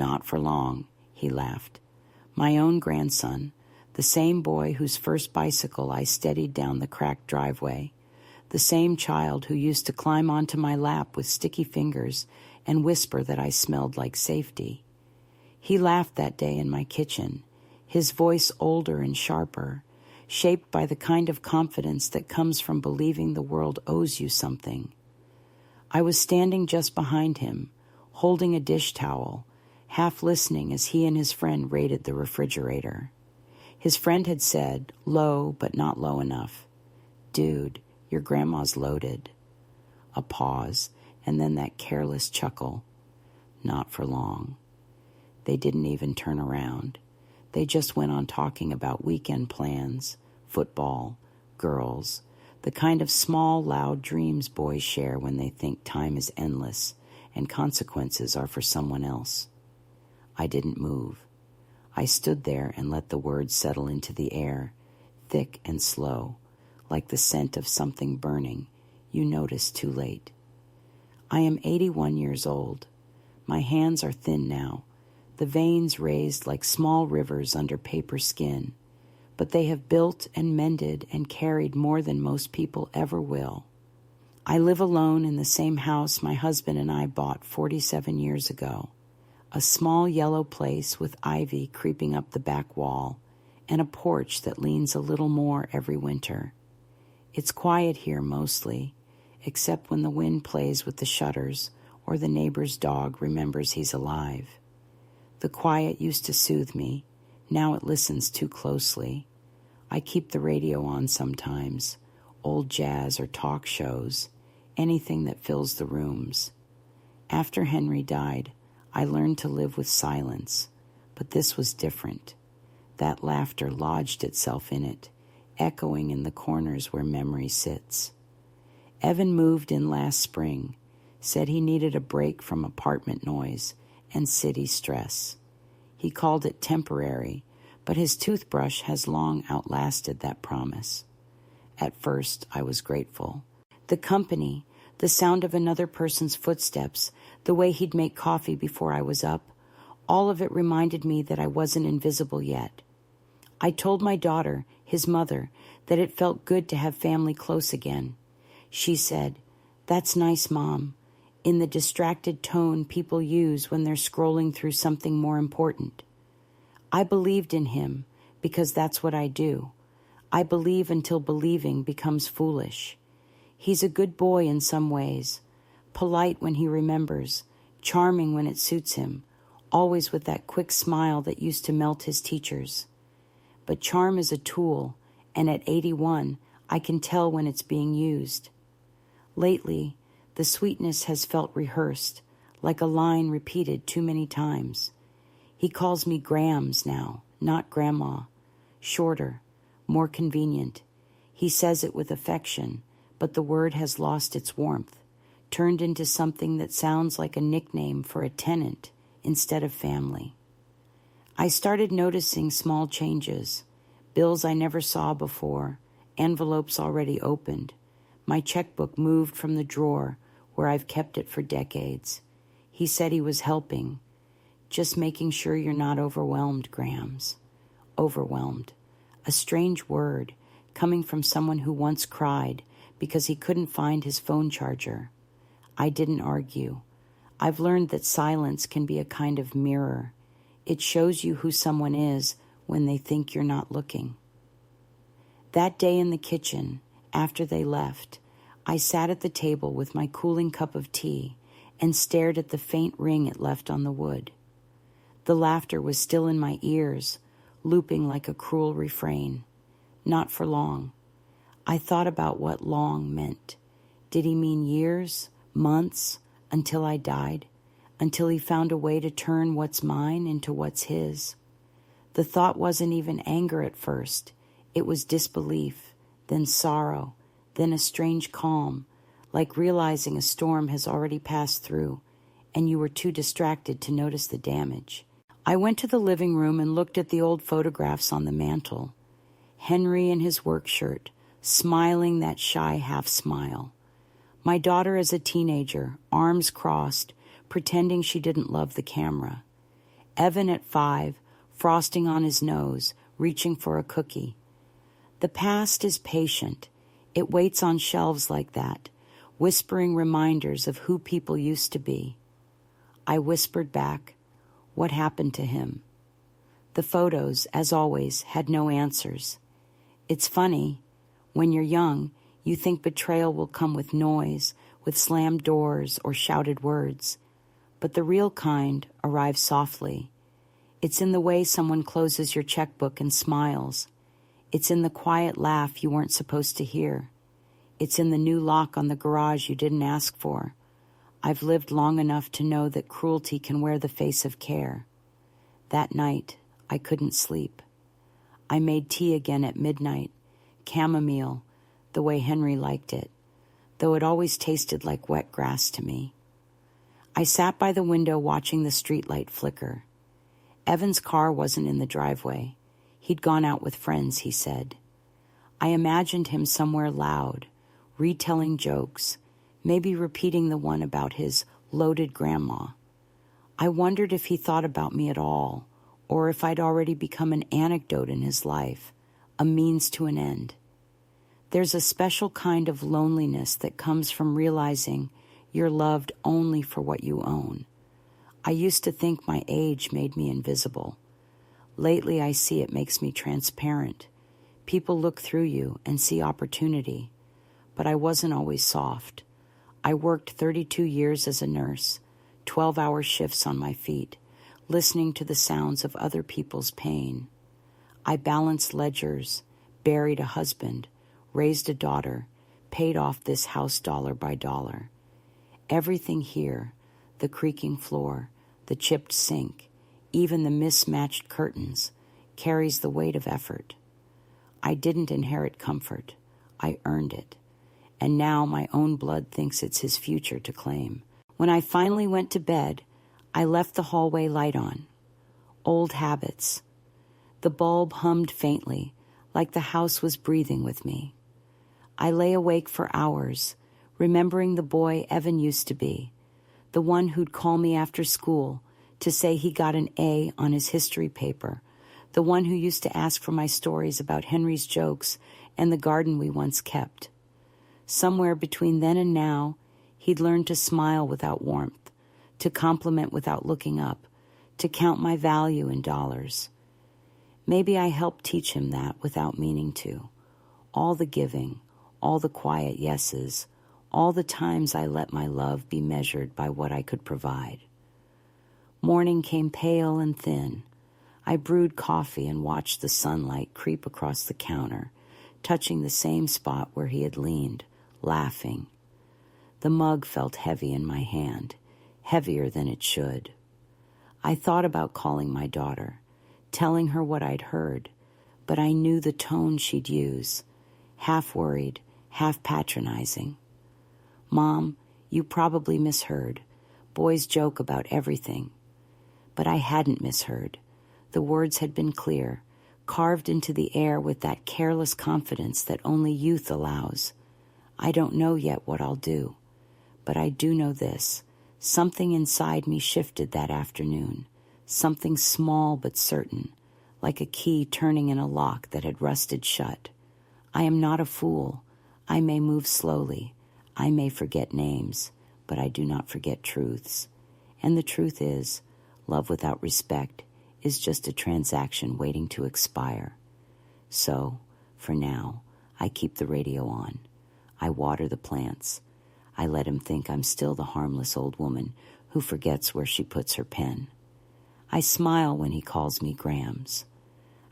Not for long, he laughed. My own grandson, the same boy whose first bicycle I steadied down the cracked driveway, the same child who used to climb onto my lap with sticky fingers and whisper that I smelled like safety. He laughed that day in my kitchen, his voice older and sharper, shaped by the kind of confidence that comes from believing the world owes you something. I was standing just behind him, holding a dish towel, half listening as he and his friend raided the refrigerator. His friend had said, low but not low enough, "Dude, your grandma's loaded." A pause, and then that careless chuckle. Not for long. They didn't even turn around. They just went on talking about weekend plans, football, girls, the kind of small, loud dreams boys share when they think time is endless and consequences are for someone else. I didn't move. I stood there and let the words settle into the air, thick and slow, like the scent of something burning you notice too late. I am 81 years old. My hands are thin now, the veins raised like small rivers under paper skin, but they have built and mended and carried more than most people ever will. I live alone in the same house my husband and I bought 47 years ago, a small yellow place with ivy creeping up the back wall and a porch that leans a little more every winter. It's quiet here mostly, except when the wind plays with the shutters or the neighbor's dog remembers he's alive. The quiet used to soothe me. Now it listens too closely. I keep the radio on sometimes, old jazz or talk shows, anything that fills the rooms. After Henry died, I learned to live with silence, but this was different. That laughter lodged itself in it, echoing in the corners where memory sits. Evan moved in last spring, said he needed a break from apartment noise and city stress. He called it temporary, but his toothbrush has long outlasted that promise. At first, I was grateful. The company, the sound of another person's footsteps, the way he'd make coffee before I was up, all of it reminded me that I wasn't invisible yet. I told my daughter, his mother, that it felt good to have family close again. She said, "That's nice, Mom," in the distracted tone people use when they're scrolling through something more important. I believed in him because that's what I do. I believe until believing becomes foolish. He's a good boy in some ways, polite when he remembers, charming when it suits him, always with that quick smile that used to melt his teachers. But charm is a tool, and at 81, I can tell when it's being used. Lately, the sweetness has felt rehearsed, like a line repeated too many times. He calls me Grams now, not Grandma. Shorter, more convenient. He says it with affection, but the word has lost its warmth, turned into something that sounds like a nickname for a tenant instead of family. I started noticing small changes, bills I never saw before, envelopes already opened. My checkbook moved from the drawer where I've kept it for decades. He said he was helping, just making sure you're not overwhelmed, Grams. Overwhelmed. A strange word coming from someone who once cried because he couldn't find his phone charger. I didn't argue. I've learned that silence can be a kind of mirror. It shows you who someone is when they think you're not looking. That day in the kitchen, after they left, I sat at the table with my cooling cup of tea and stared at the faint ring it left on the wood. The laughter was still in my ears, looping like a cruel refrain. Not for long. I thought about what long meant. Did he mean years, months, until I died? Until he found a way to turn what's mine into what's his? The thought wasn't even anger at first. It was disbelief, then sorrow, then a strange calm, like realizing a storm has already passed through, and you were too distracted to notice the damage. I went to the living room and looked at the old photographs on the mantel. Henry in his work shirt, smiling that shy half-smile. My daughter as a teenager, arms crossed, pretending she didn't love the camera. Evan at 5, frosting on his nose, reaching for a cookie. The past is patient. It waits on shelves like that, whispering reminders of who people used to be. I whispered back, "What happened to him?" The photos, as always, had no answers. It's funny, when you're young, you think betrayal will come with noise, with slammed doors or shouted words. But the real kind arrives softly. It's in the way someone closes your checkbook and smiles. It's in the quiet laugh you weren't supposed to hear. It's in the new lock on the garage you didn't ask for. I've lived long enough to know that cruelty can wear the face of care. That night, I couldn't sleep. I made tea again at midnight, chamomile, the way Henry liked it, though it always tasted like wet grass to me. I sat by the window watching the streetlight flicker. Evan's car wasn't in the driveway. He'd gone out with friends, he said. I imagined him somewhere loud, retelling jokes, maybe repeating the one about his loaded grandma. I wondered if he thought about me at all, or if I'd already become an anecdote in his life, a means to an end. There's a special kind of loneliness that comes from realizing you're loved only for what you own. I used to think my age made me invisible. Lately, I see it makes me transparent. People look through you and see opportunity. But I wasn't always soft. I worked 32 years as a nurse, 12-hour shifts on my feet, listening to the sounds of other people's pain. I balanced ledgers, buried a husband, raised a daughter, paid off this house dollar by dollar. Everything here, the creaking floor, the chipped sink, even the mismatched curtains, carries the weight of effort. I didn't inherit comfort. I earned it. And now my own blood thinks it's his future to claim. When I finally went to bed, I left the hallway light on. Old habits. The bulb hummed faintly, like the house was breathing with me. I lay awake for hours, remembering the boy Evan used to be, the one who'd call me after school to say he got an A on his history paper, the one who used to ask for my stories about Henry's jokes and the garden we once kept. Somewhere between then and now, he'd learned to smile without warmth, to compliment without looking up, to count my value in dollars. Maybe I helped teach him that without meaning to. All the giving, all the quiet yeses, all the times I let my love be measured by what I could provide. Morning came pale and thin. I brewed coffee and watched the sunlight creep across the counter, touching the same spot where he had leaned, laughing. The mug felt heavy in my hand, heavier than it should. I thought about calling my daughter, telling her what I'd heard, but I knew the tone she'd use, half worried, half patronizing. Mom, you probably misheard. Boys joke about everything. But I hadn't misheard. The words had been clear, carved into the air with that careless confidence that only youth allows. I don't know yet what I'll do, but I do know this. Something inside me shifted that afternoon, something small but certain, like a key turning in a lock that had rusted shut. I am not a fool. I may move slowly. I may forget names, but I do not forget truths. And the truth is, love without respect is just a transaction waiting to expire. So, for now, I keep the radio on. I water the plants. I let him think I'm still the harmless old woman who forgets where she puts her pen. I smile when he calls me Grams.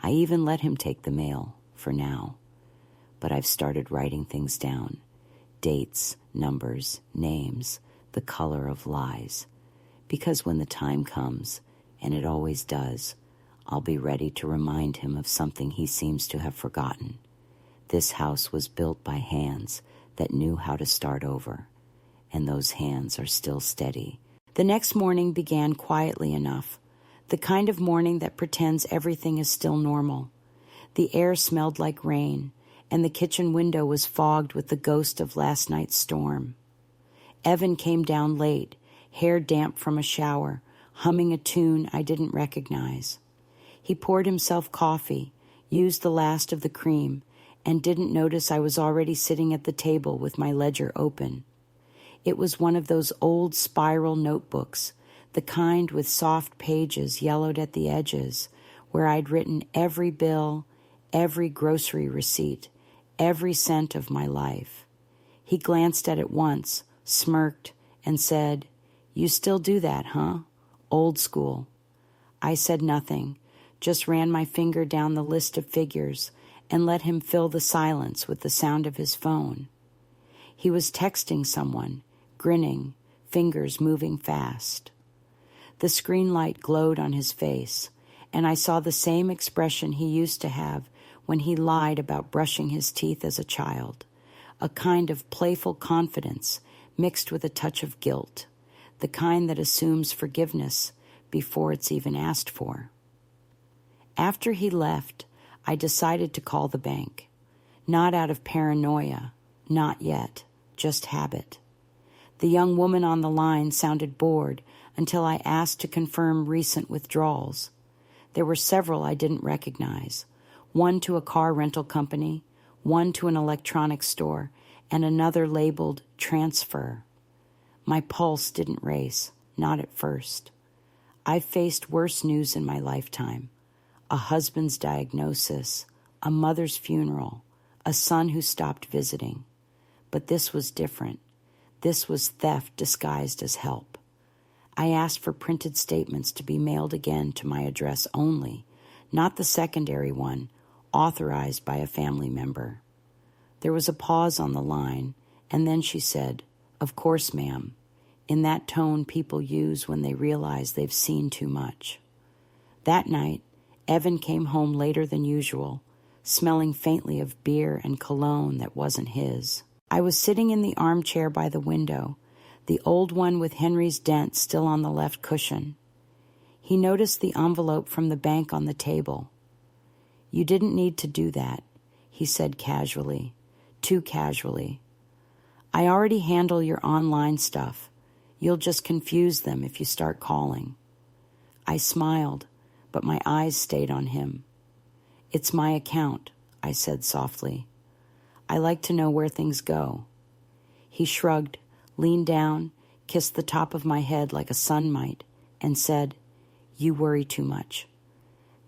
I even let him take the mail, for now. But I've started writing things down. Dates, numbers, names, the color of lies. Because when the time comes, and it always does, I'll be ready to remind him of something he seems to have forgotten. This house was built by hands that knew how to start over, and those hands are still steady. The next morning began quietly enough, the kind of morning that pretends everything is still normal. The air smelled like rain, and the kitchen window was fogged with the ghost of last night's storm. Evan came down late, hair damp from a shower, humming a tune I didn't recognize. He poured himself coffee, used the last of the cream, and didn't notice I was already sitting at the table with my ledger open. It was one of those old spiral notebooks, the kind with soft pages yellowed at the edges, where I'd written every bill, every grocery receipt, every cent of my life. He glanced at it once, smirked, and said, "You still do that, huh? Old school." I said nothing, just ran my finger down the list of figures and let him fill the silence with the sound of his phone. He was texting someone, grinning, fingers moving fast. The screen light glowed on his face, and I saw the same expression he used to have when he lied about brushing his teeth as a child, a kind of playful confidence mixed with a touch of guilt, the kind that assumes forgiveness before it's even asked for. After he left, I decided to call the bank. Not out of paranoia, not yet, just habit. The young woman on the line sounded bored until I asked to confirm recent withdrawals. There were several I didn't recognize, one to a car rental company, one to an electronics store, and another labeled transfer. My pulse didn't race, not at first. I've faced worse news in my lifetime. A husband's diagnosis, a mother's funeral, a son who stopped visiting. But this was different. This was theft disguised as help. I asked for printed statements to be mailed again to my address only, not the secondary one, authorized by a family member. There was a pause on the line, and then she said, "Of course, ma'am," in that tone people use when they realize they've seen too much. That night, Evan came home later than usual, smelling faintly of beer and cologne that wasn't his. I was sitting in the armchair by the window, the old one with Henry's dent still on the left cushion. He noticed the envelope from the bank on the table. "You didn't need to do that," he said casually, too casually. "I already handle your online stuff. You'll just confuse them if you start calling." I smiled, but my eyes stayed on him. "It's my account," I said softly. "I like to know where things go." He shrugged, leaned down, kissed the top of my head like a son might, and said, "You worry too much."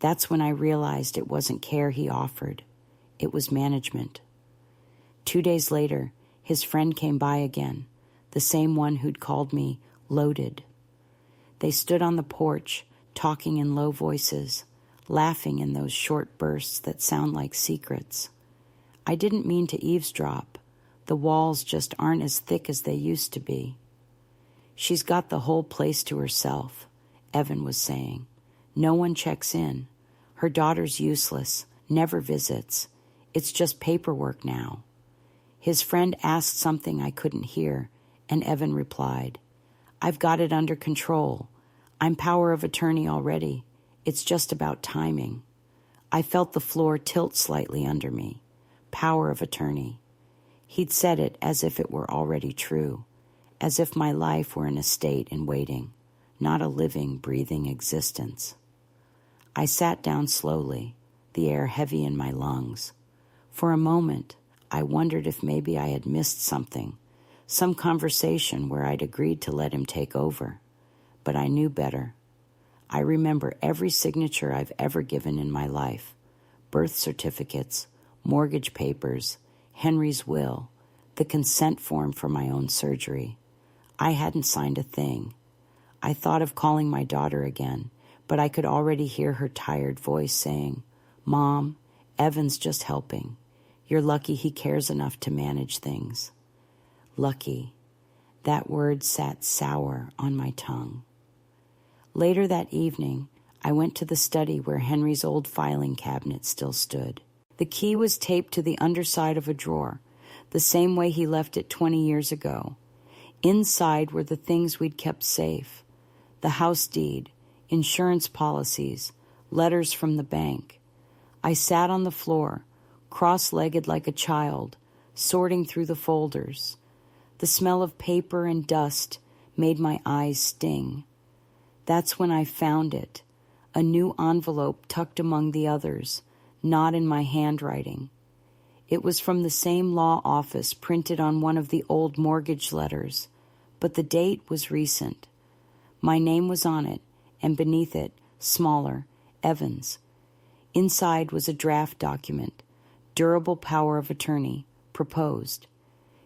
That's when I realized it wasn't care he offered. It was management. 2 days later, his friend came by again, the same one who'd called me loaded. They stood on the porch, talking in low voices, laughing in those short bursts that sound like secrets. I didn't mean to eavesdrop. The walls just aren't as thick as they used to be. "She's got the whole place to herself," Evan was saying. "No one checks in. Her daughter's useless, never visits. It's just paperwork now." His friend asked something I couldn't hear, and Evan replied, "I've got it under control. I'm power of attorney already. It's just about timing." I felt the floor tilt slightly under me. Power of attorney. He'd said it as if it were already true, as if my life were an estate in waiting, not a living, breathing existence. I sat down slowly, the air heavy in my lungs. For a moment, I wondered if maybe I had missed something, some conversation where I'd agreed to let him take over. But I knew better. I remember every signature I've ever given in my life, birth certificates, mortgage papers, Henry's will, the consent form for my own surgery. I hadn't signed a thing. I thought of calling my daughter again, but I could already hear her tired voice saying, "Mom, Evan's just helping. You're lucky he cares enough to manage things." Lucky. That word sat sour on my tongue. Later that evening, I went to the study where Henry's old filing cabinet still stood. The key was taped to the underside of a drawer, the same way he left it 20 years ago. Inside were the things we'd kept safe: the house deed, insurance policies, letters from the bank. I sat on the floor, cross-legged like a child, sorting through the folders. The smell of paper and dust made my eyes sting. That's when I found it, a new envelope tucked among the others, not in my handwriting. It was from the same law office printed on one of the old mortgage letters, but the date was recent. My name was on it, and beneath it, smaller, Evans. Inside was a draft document, durable power of attorney, proposed.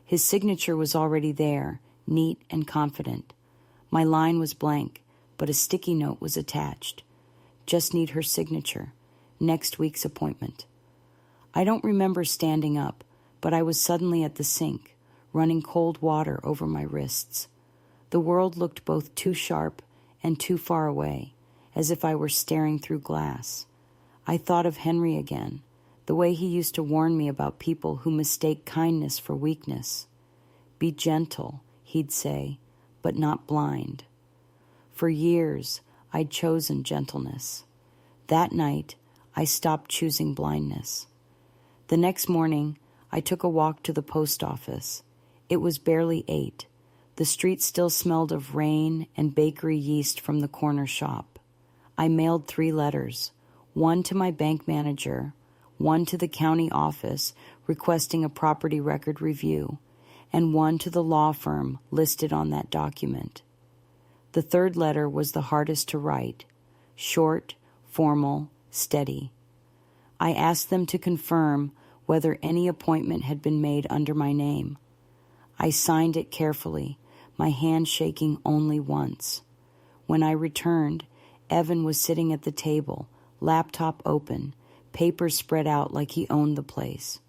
His signature was already there, neat and confident. My line was blank, but a sticky note was attached. Just need her signature. Next week's appointment. I don't remember standing up, but I was suddenly at the sink, running cold water over my wrists. The world looked both too sharp and too far away, as if I were staring through glass. I thought of Henry again, the way he used to warn me about people who mistake kindness for weakness. Be gentle, he'd say, but not blind. For years, I'd chosen gentleness. That night, I stopped choosing blindness. The next morning, I took a walk to the post office. It was barely 8. The street still smelled of rain and bakery yeast from the corner shop. I mailed 3 letters, one to my bank manager, one to the county office requesting a property record review, and one to the law firm listed on that document. The 3rd letter was the hardest to write, short, formal, steady. I asked them to confirm whether any appointment had been made under my name. I signed it carefully, my hand shaking only once. When I returned, Evan was sitting at the table, laptop open, papers spread out like he owned the place.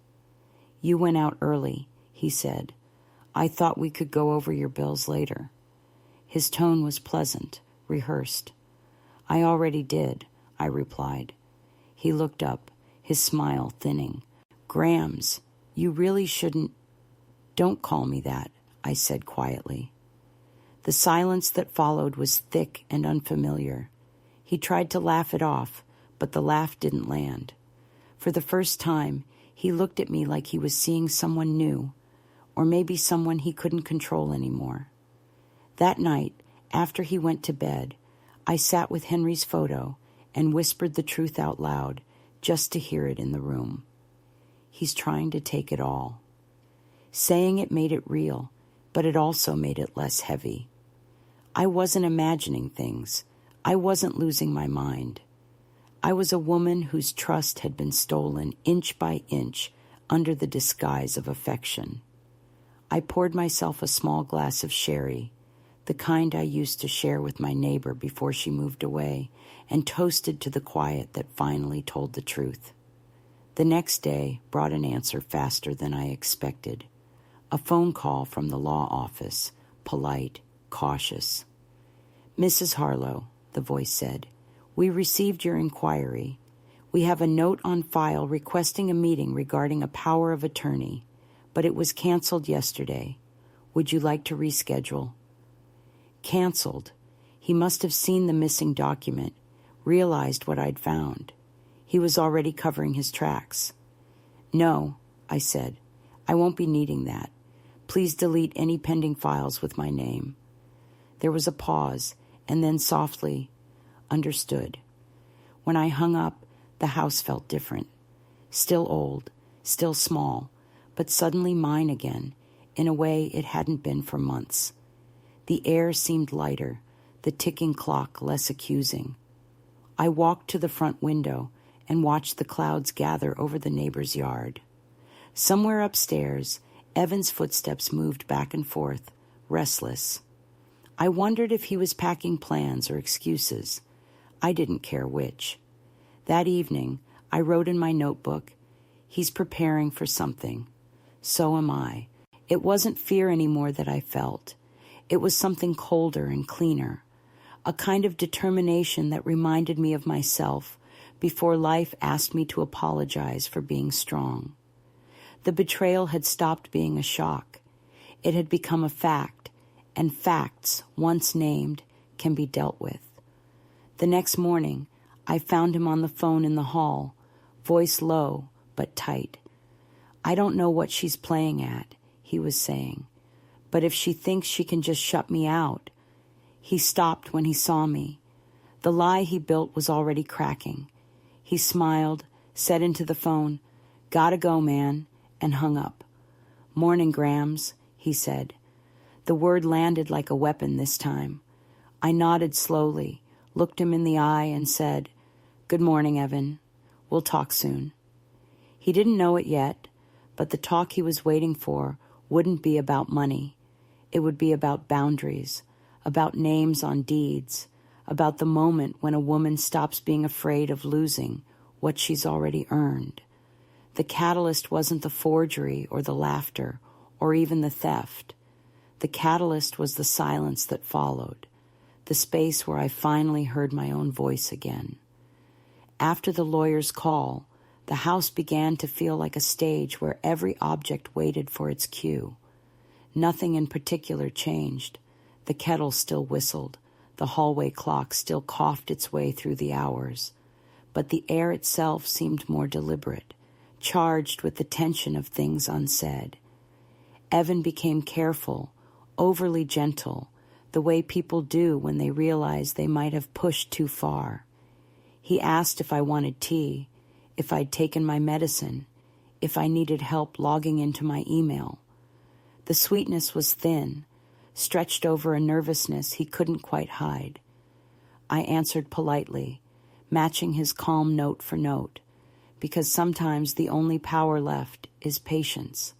"You went out early," he said. "I thought we could go over your bills later." His tone was pleasant, rehearsed. "I already did," I replied. He looked up, his smile thinning. "Grams, you really shouldn't—" "Don't call me that," I said quietly. The silence that followed was thick and unfamiliar. He tried to laugh it off, but the laugh didn't land. For the first time, he looked at me like he was seeing someone new, or maybe someone he couldn't control anymore. That night, after he went to bed, I sat with Henry's photo and whispered the truth out loud, just to hear it in the room. He's trying to take it all. Saying it made it real, but it also made it less heavy. I wasn't imagining things. I wasn't losing my mind. I was a woman whose trust had been stolen inch by inch under the disguise of affection. I poured myself a small glass of sherry, the kind I used to share with my neighbor before she moved away, and toasted to the quiet that finally told the truth. The next day brought an answer faster than I expected. A phone call from the law office, polite, cautious. "Mrs. Harlow," the voice said, "we received your inquiry. We have a note on file requesting a meeting regarding a power of attorney, but it was canceled yesterday. Would you like to reschedule?" Canceled. He must have seen the missing document, realized what I'd found. He was already covering his tracks. "No," I said, "I won't be needing that. Please delete any pending files with my name." There was a pause, and then softly, "Understood." When I hung up, the house felt different. Still old, still small, but suddenly mine again, in a way it hadn't been for months. The air seemed lighter, the ticking clock less accusing. I walked to the front window and watched the clouds gather over the neighbor's yard. Somewhere upstairs, Evan's footsteps moved back and forth, restless. I wondered if he was packing plans or excuses. I didn't care which. That evening, I wrote in my notebook, "He's preparing for something. So am I." It wasn't fear anymore that I felt. It was something colder and cleaner, a kind of determination that reminded me of myself before life asked me to apologize for being strong. The betrayal had stopped being a shock. It had become a fact, and facts, once named, can be dealt with. The next morning, I found him on the phone in the hall, voice low but tight. "I don't know what she's playing at," he was saying, "but if she thinks she can just shut me out—" He stopped when he saw me, The lie he built was already cracking. He smiled, said into the phone, "Gotta go, man," and hung up. "Morning, Grams," he said. The word landed like a weapon this time. I nodded slowly, looked him in the eye, and said, "Good morning, Evan. We'll talk soon." He didn't know it yet, but the talk he was waiting for wouldn't be about money. It would be about boundaries, about names on deeds, about the moment when a woman stops being afraid of losing what she's already earned. The catalyst wasn't the forgery or the laughter or even the theft. The catalyst was the silence that followed, the space where I finally heard my own voice again. After the lawyer's call, the house began to feel like a stage where every object waited for its cue. Nothing in particular changed. The kettle still whistled. The hallway clock still coughed its way through the hours. But the air itself seemed more deliberate, charged with the tension of things unsaid. Evan became careful, overly gentle, the way people do when they realize they might have pushed too far. He asked if I wanted tea, if I'd taken my medicine, if I needed help logging into my email. The sweetness was thin, stretched over a nervousness he couldn't quite hide. I answered politely, matching his calm note for note, because sometimes the only power left is patience.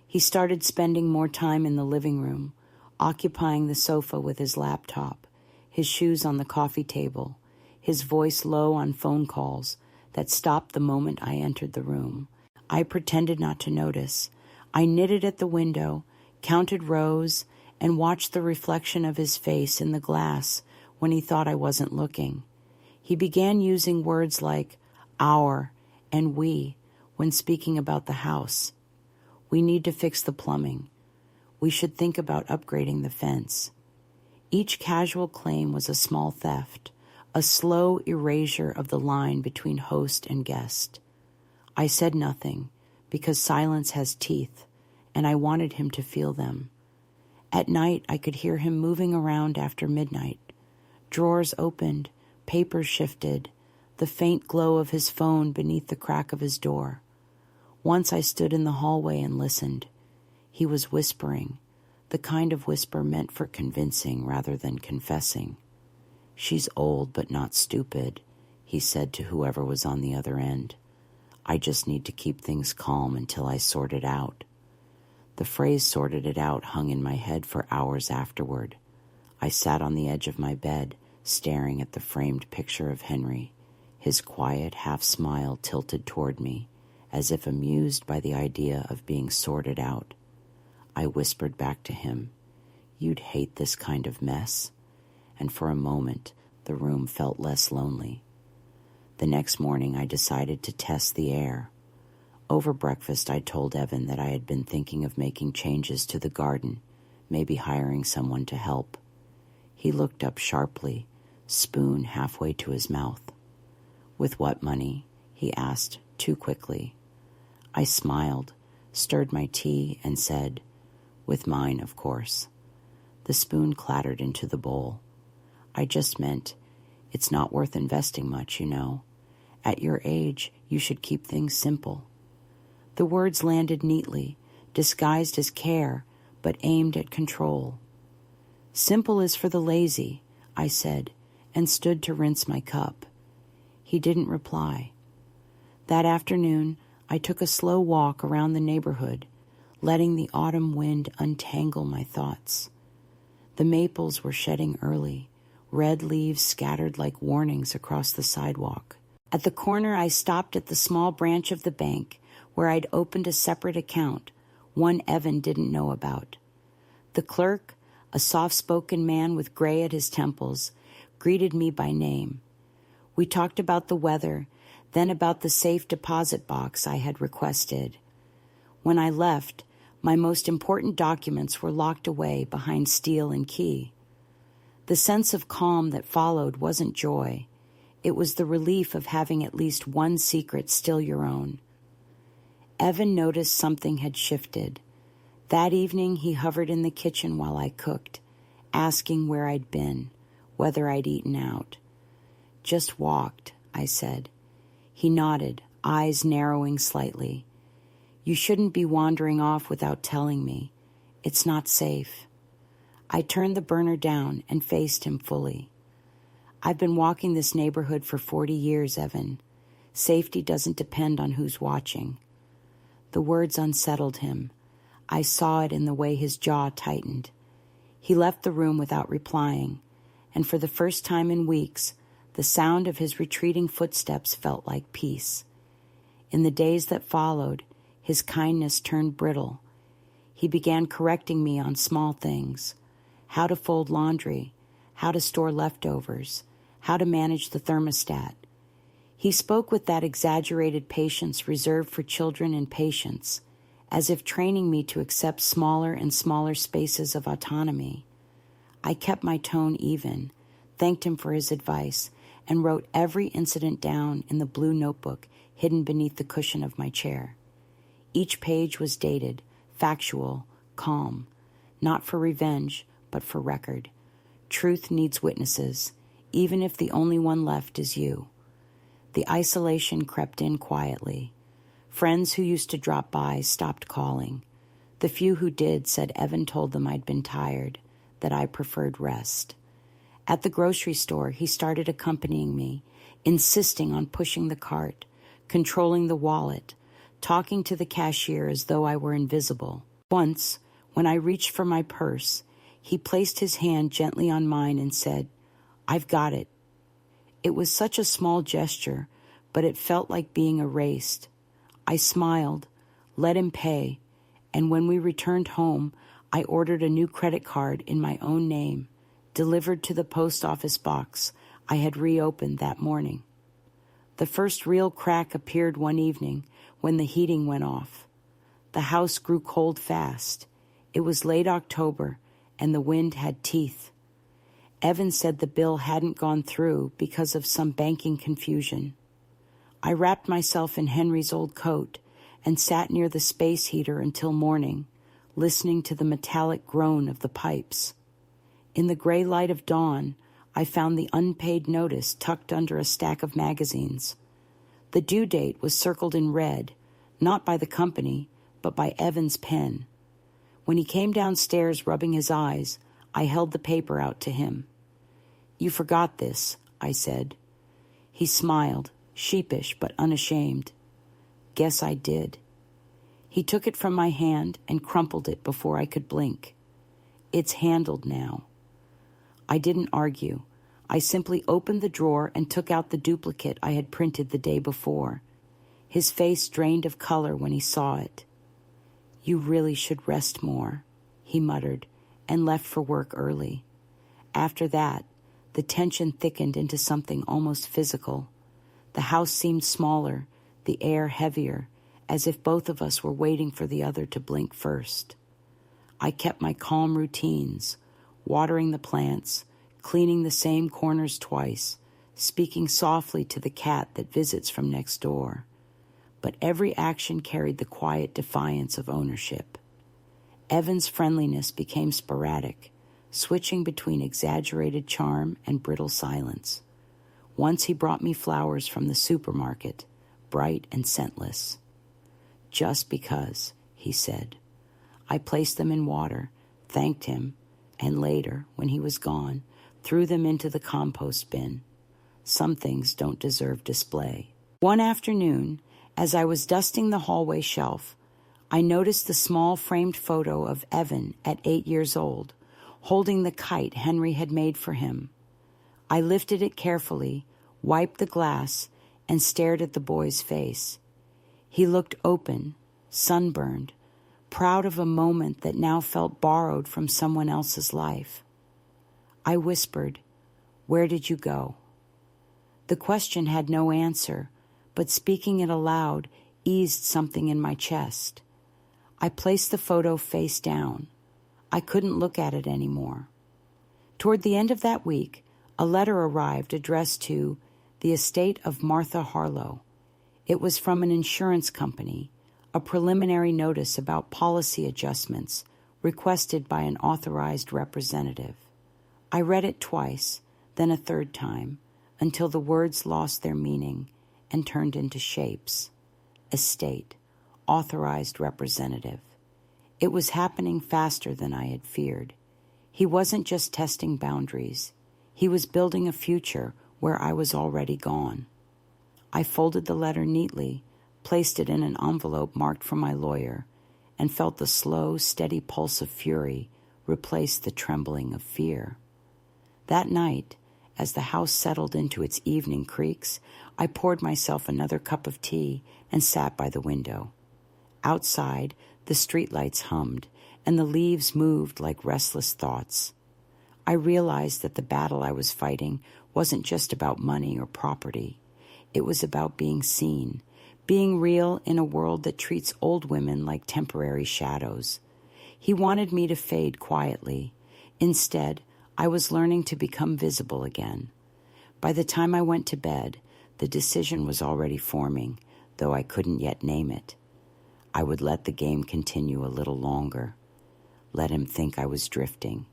He started spending more time in the living room, occupying the sofa with his laptop, his shoes on the coffee table, his voice low on phone calls that stopped the moment I entered the room. I pretended not to notice. I knitted at the window, counted rows, and watched the reflection of his face in the glass when he thought I wasn't looking. He began using words like "our" and "we" when speaking about the house. "We need to fix the plumbing. We should think about upgrading the fence." Each casual claim was a small theft, a slow erasure of the line between host and guest. I said nothing, because silence has teeth, and I wanted him to feel them. At night, I could hear him moving around after midnight. Drawers opened, papers shifted, the faint glow of his phone beneath the crack of his door. Once I stood in the hallway and listened. He was whispering, the kind of whisper meant for convincing rather than confessing. "She's old but not stupid," he said to whoever was on the other end. "I just need to keep things calm until I sort it out." The phrase "sorted it out" hung in my head for hours afterward. I sat on the edge of my bed, staring at the framed picture of Henry, his quiet half-smile tilted toward me, as if amused by the idea of being sorted out. I whispered back to him, "You'd hate this kind of mess." And for a moment, the room felt less lonely. The next morning, I decided to test the air. Over breakfast, I told Evan that I had been thinking of making changes to the garden, maybe hiring someone to help. He looked up sharply, spoon halfway to his mouth. "With what money?" he asked, too quickly. I smiled, stirred my tea, and said, "With mine, of course." The spoon clattered into the bowl. "I just meant, it's not worth investing much, you know. At your age, you should keep things simple." The words landed neatly, disguised as care, but aimed at control. "Simple is for the lazy," I said, and stood to rinse my cup. He didn't reply. That afternoon, I took a slow walk around the neighborhood, letting the autumn wind untangle my thoughts. The maples were shedding early, red leaves scattered like warnings across the sidewalk. At the corner, I stopped at the small branch of the bank where I'd opened a separate account, one Evan didn't know about. The clerk, a soft-spoken man with gray at his temples, greeted me by name. We talked about the weather, then about the safe deposit box I had requested. When I left, my most important documents were locked away behind steel and key. The sense of calm that followed wasn't joy. It was the relief of having at least one secret still your own. Evan noticed something had shifted. That evening, he hovered in the kitchen while I cooked, asking where I'd been, whether I'd eaten out. Just walked, I said. He nodded, eyes narrowing slightly. You shouldn't be wandering off without telling me. It's not safe. I turned the burner down and faced him fully. I've been walking this neighborhood for 40 years, Evan. Safety doesn't depend on who's watching. The words unsettled him. I saw it in the way his jaw tightened. He left the room without replying, and for the first time in weeks, the sound of his retreating footsteps felt like peace. In the days that followed, his kindness turned brittle. He began correcting me on small things: how to fold laundry, how to store leftovers, how to manage the thermostat. He spoke with that exaggerated patience reserved for children and patients, as if training me to accept smaller and smaller spaces of autonomy. I kept my tone even, thanked him for his advice, and wrote every incident down in the blue notebook hidden beneath the cushion of my chair. Each page was dated, factual, calm, not for revenge, but for record. Truth needs witnesses, even if the only one left is you. The isolation crept in quietly. Friends who used to drop by stopped calling. The few who did said Evan told them I'd been tired, that I preferred rest. At the grocery store, he started accompanying me, insisting on pushing the cart, controlling the wallet, talking to the cashier as though I were invisible. Once, when I reached for my purse, he placed his hand gently on mine and said, "I've got it." It was such a small gesture, but it felt like being erased. I smiled, let him pay, and when we returned home, I ordered a new credit card in my own name, delivered to the post office box I had reopened that morning. The first real crack appeared one evening when the heating went off. The house grew cold fast. It was late October, and the wind had teeth. Evan said the bill hadn't gone through because of some banking confusion. I wrapped myself in Henry's old coat and sat near the space heater until morning, listening to the metallic groan of the pipes. In the gray light of dawn, I found the unpaid notice tucked under a stack of magazines. The due date was circled in red, not by the company, but by Evan's pen. When he came downstairs rubbing his eyes, I held the paper out to him. "You forgot this," I said. He smiled, sheepish but unashamed. "Guess I did." He took it from my hand and crumpled it before I could blink. "It's handled now." I didn't argue. I simply opened the drawer and took out the duplicate I had printed the day before. His face drained of color when he saw it. "You really should rest more," he muttered, and left for work early. After that, the tension thickened into something almost physical. The house seemed smaller, the air heavier, as if both of us were waiting for the other to blink first. I kept my calm routines, watering the plants, cleaning the same corners twice, speaking softly to the cat that visits from next door. But every action carried the quiet defiance of ownership. Evan's friendliness became sporadic, switching between exaggerated charm and brittle silence. Once he brought me flowers from the supermarket, bright and scentless. "Just because," he said. I placed them in water, thanked him, and later, when he was gone, threw them into the compost bin. Some things don't deserve display. One afternoon, as I was dusting the hallway shelf, I noticed the small framed photo of Evan at 8 years old, holding the kite Henry had made for him. I lifted it carefully, wiped the glass, and stared at the boy's face. He looked open, sunburned, proud of a moment that now felt borrowed from someone else's life. I whispered, "Where did you go?" The question had no answer, but speaking it aloud eased something in my chest. I placed the photo face down. I couldn't look at it anymore. Toward the end of that week, a letter arrived addressed to the estate of Martha Harlow. It was from an insurance company, a preliminary notice about policy adjustments requested by an authorized representative. I read it twice, then a third time, until the words lost their meaning and turned into shapes. Estate, authorized representative. It was happening faster than I had feared. He wasn't just testing boundaries. He was building a future where I was already gone. I folded the letter neatly, placed it in an envelope marked for my lawyer, and felt the slow, steady pulse of fury replace the trembling of fear. That night, as the house settled into its evening creaks, I poured myself another cup of tea and sat by the window. Outside, the streetlights hummed, and the leaves moved like restless thoughts. I realized that the battle I was fighting wasn't just about money or property. It was about being seen, being real in a world that treats old women like temporary shadows. He wanted me to fade quietly. Instead, I was learning to become visible again. By the time I went to bed, the decision was already forming, though I couldn't yet name it. I would let the game continue a little longer. Let him think I was drifting.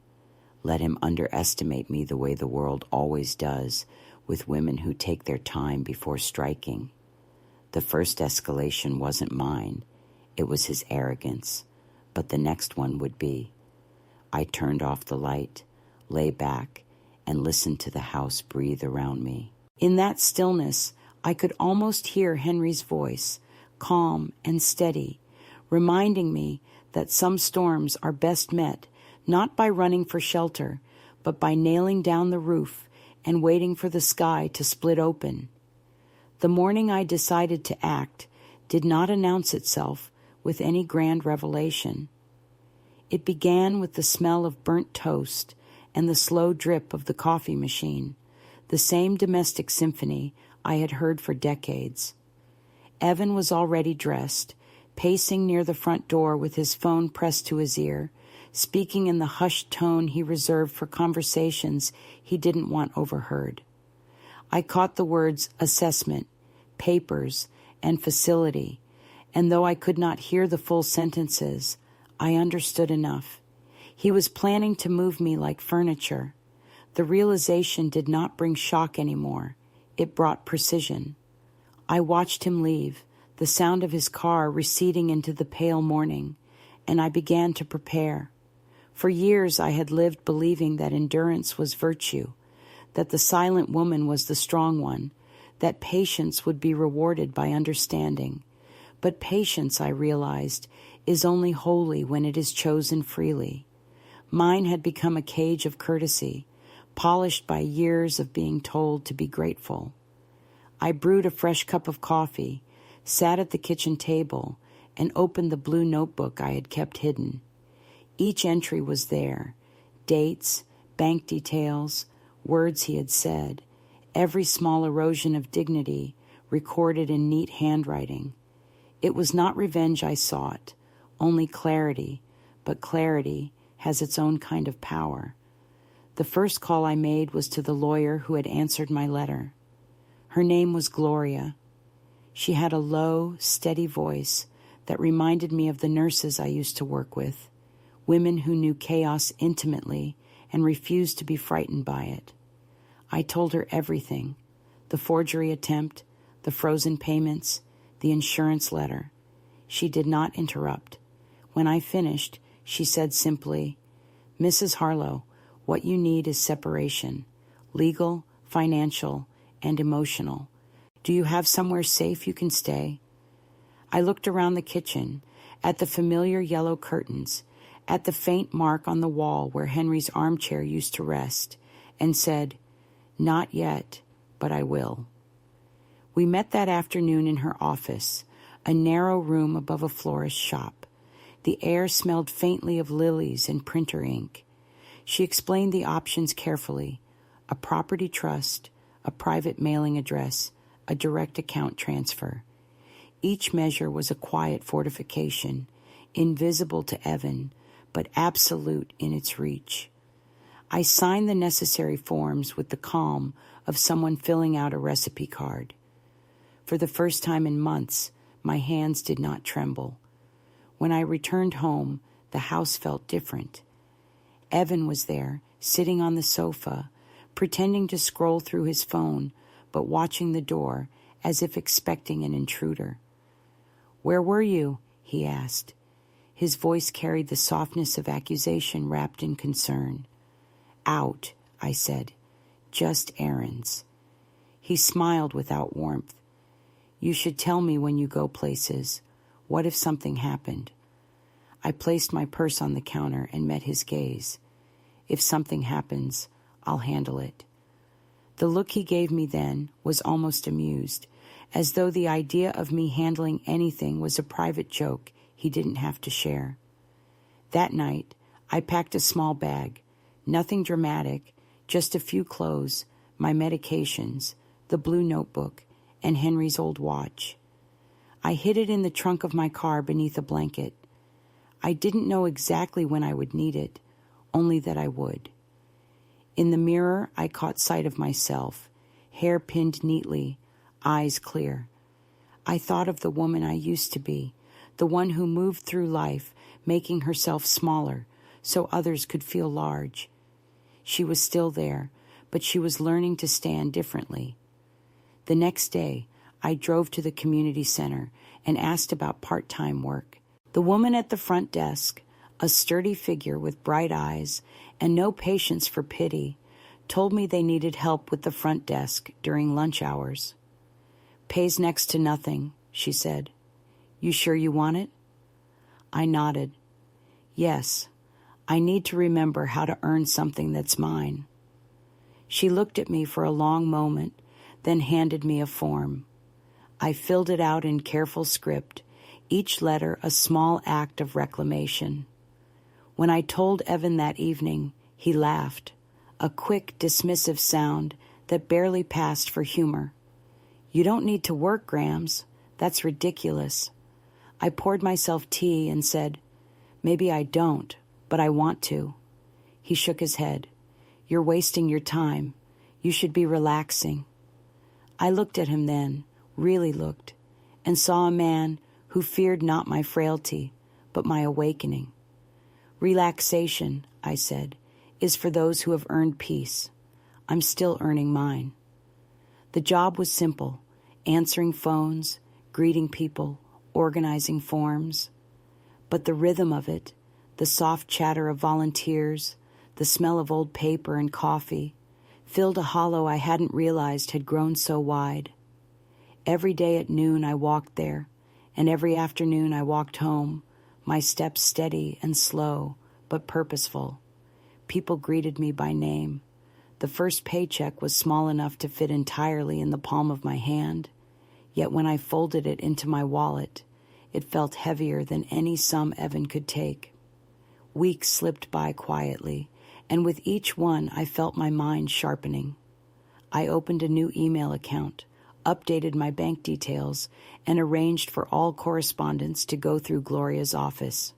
Let him underestimate me the way the world always does with women who take their time before striking. The first escalation wasn't mine. It was his arrogance, but the next one would be. I turned off the light, lay back, and listened to the house breathe around me. In that stillness, I could almost hear Henry's voice, calm and steady, reminding me that some storms are best met not by running for shelter, but by nailing down the roof and waiting for the sky to split open. The morning I decided to act did not announce itself with any grand revelation. It began with the smell of burnt toast and the slow drip of the coffee machine, the same domestic symphony I had heard for decades. Evan was already dressed, pacing near the front door with his phone pressed to his ear, speaking in the hushed tone he reserved for conversations he didn't want overheard. I caught the words assessment, papers, and facility, and though I could not hear the full sentences, I understood enough. He was planning to move me like furniture. The realization did not bring shock anymore. It brought precision. I watched him leave, the sound of his car receding into the pale morning, and I began to prepare. For years I had lived believing that endurance was virtue, that the silent woman was the strong one, that patience would be rewarded by understanding. But patience, I realized, is only holy when it is chosen freely. Mine had become a cage of courtesy, polished by years of being told to be grateful. I brewed a fresh cup of coffee, sat at the kitchen table, and opened the blue notebook I had kept hidden. Each entry was there, dates, bank details, words he had said, every small erosion of dignity recorded in neat handwriting. It was not revenge I sought, only clarity, but clarity has its own kind of power. The first call I made was to the lawyer who had answered my letter. Her name was Gloria. She had a low, steady voice that reminded me of the nurses I used to work with, women who knew chaos intimately and refused to be frightened by it. I told her everything, the forgery attempt, the frozen payments, the insurance letter. She did not interrupt. When I finished, she said simply, "Mrs. Harlow, what you need is separation, legal, financial, and emotional. Do you have somewhere safe you can stay?" I looked around the kitchen, at the familiar yellow curtains, at the faint mark on the wall where Henry's armchair used to rest, and said, "Not yet, but I will." We met that afternoon in her office, a narrow room above a florist's shop. The air smelled faintly of lilies and printer ink. She explained the options carefully: a property trust, a private mailing address, a direct account transfer. Each measure was a quiet fortification, invisible to Evan, but absolute in its reach. I signed the necessary forms with the calm of someone filling out a recipe card. For the first time in months, my hands did not tremble. When I returned home, the house felt different. Evan was there, sitting on the sofa, pretending to scroll through his phone, but watching the door as if expecting an intruder. "Where were you?" he asked. His voice carried the softness of accusation wrapped in concern. "Out," I said. "Just errands." He smiled without warmth. "You should tell me when you go places. What if something happened?" I placed my purse on the counter and met his gaze. "If something happens, I'll handle it." The look he gave me then was almost amused, as though the idea of me handling anything was a private joke he didn't have to share. That night, I packed a small bag, nothing dramatic, just a few clothes, my medications, the blue notebook, and Henry's old watch. I hid it in the trunk of my car beneath a blanket. I didn't know exactly when I would need it, only that I would. In the mirror, I caught sight of myself, hair pinned neatly, eyes clear. I thought of the woman I used to be, the one who moved through life, making herself smaller so others could feel large. She was still there, but she was learning to stand differently. The next day, I drove to the community center and asked about part-time work. The woman at the front desk, a sturdy figure with bright eyes and no patience for pity, told me they needed help with the front desk during lunch hours. "Pays next to nothing," she said. "You sure you want it?" I nodded. "Yes, I need to remember how to earn something that's mine." She looked at me for a long moment, then handed me a form. I filled it out in careful script, each letter a small act of reclamation. When I told Evan that evening, he laughed, a quick, dismissive sound that barely passed for humor. "You don't need to work, Grams. That's ridiculous." I poured myself tea and said, "Maybe I don't, but I want to." He shook his head. "You're wasting your time. You should be relaxing." I looked at him then, really looked, and saw a man who feared not my frailty, but my awakening. "Relaxation," I said, "is for those who have earned peace. I'm still earning mine." The job was simple: answering phones, greeting people, organizing forms. But the rhythm of it, the soft chatter of volunteers, the smell of old paper and coffee, filled a hollow I hadn't realized had grown so wide. Every day at noon I walked there, and every afternoon I walked home, my steps steady and slow, but purposeful. People greeted me by name. The first paycheck was small enough to fit entirely in the palm of my hand, yet when I folded it into my wallet, it felt heavier than any sum Evan could take. Weeks slipped by quietly, and with each one I felt my mind sharpening. I opened a new email account, updated my bank details, and arranged for all correspondence to go through Gloria's office.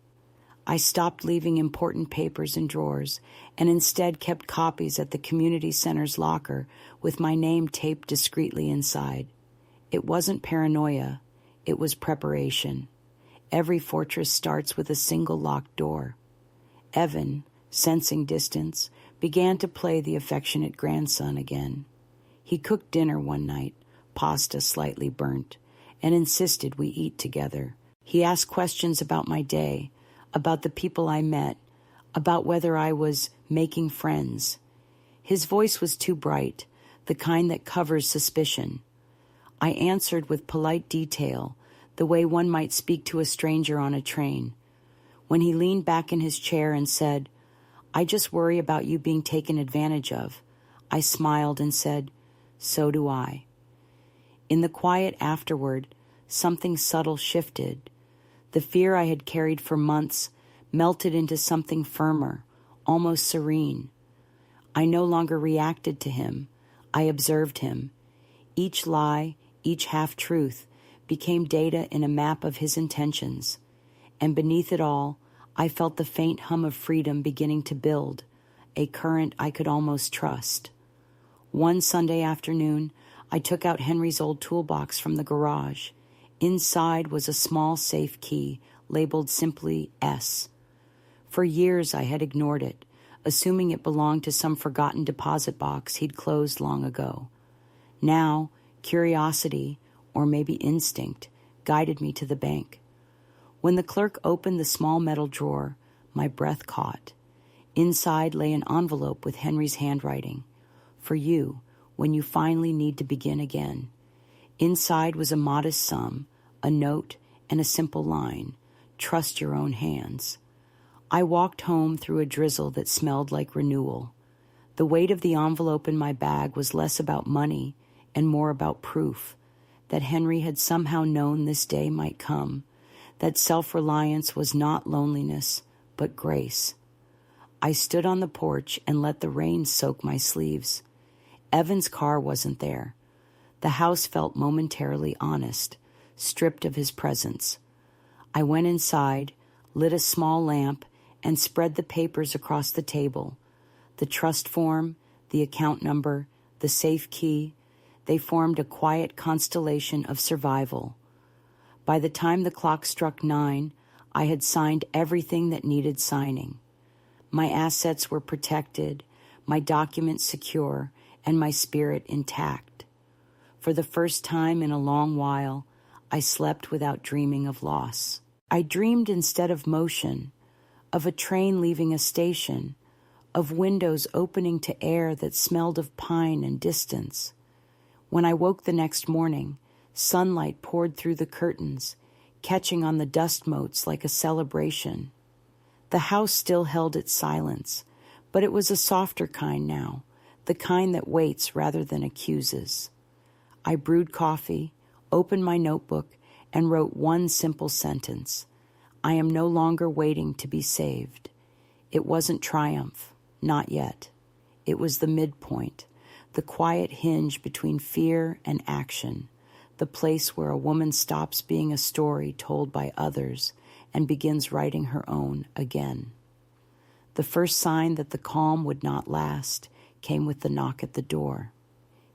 I stopped leaving important papers in drawers and instead kept copies at the community center's locker with my name taped discreetly inside. It wasn't paranoia, it was preparation. Every fortress starts with a single locked door. Evan, sensing distance, began to play the affectionate grandson again. He cooked dinner one night, pasta slightly burnt, and insisted we eat together. He asked questions about my day, about the people I met, about whether I was making friends. His voice was too bright, the kind that covers suspicion. I answered with polite detail, the way one might speak to a stranger on a train. When he leaned back in his chair and said, "I just worry about you being taken advantage of," I smiled and said, "So do I." In the quiet afterward, something subtle shifted. The fear I had carried for months melted into something firmer, almost serene. I no longer reacted to him. I observed him. Each lie, each half-truth, became data in a map of his intentions. And beneath it all, I felt the faint hum of freedom beginning to build, a current I could almost trust. One Sunday afternoon, I took out Henry's old toolbox from the garage. Inside was a small safe key labeled simply S. For years I had ignored it, assuming it belonged to some forgotten deposit box he'd closed long ago. Now, curiosity, or maybe instinct, guided me to the bank. When the clerk opened the small metal drawer, my breath caught. Inside lay an envelope with Henry's handwriting. For you, when you finally need to begin again. Inside was a modest sum, a note, and a simple line, "Trust your own hands." I walked home through a drizzle that smelled like renewal. The weight of the envelope in my bag was less about money and more about proof that Henry had somehow known this day might come, that self-reliance was not loneliness, but grace. I stood on the porch and let the rain soak my sleeves. Evan's car wasn't there. The house felt momentarily honest, stripped of his presence. I went inside, lit a small lamp, and spread the papers across the table. The trust form, the account number, the safe key, they formed a quiet constellation of survival. By the time the clock struck 9, I had signed everything that needed signing. My assets were protected, my documents secure, and my spirit intact. For the first time in a long while, I slept without dreaming of loss. I dreamed instead of motion, of a train leaving a station, of windows opening to air that smelled of pine and distance. When I woke the next morning, sunlight poured through the curtains, catching on the dust motes like a celebration. The house still held its silence, but it was a softer kind now, the kind that waits rather than accuses. I brewed coffee, opened my notebook, and wrote one simple sentence. I am no longer waiting to be saved. It wasn't triumph, not yet. It was the midpoint, the quiet hinge between fear and action, the place where a woman stops being a story told by others and begins writing her own again. The first sign that the calm would not last came with the knock at the door.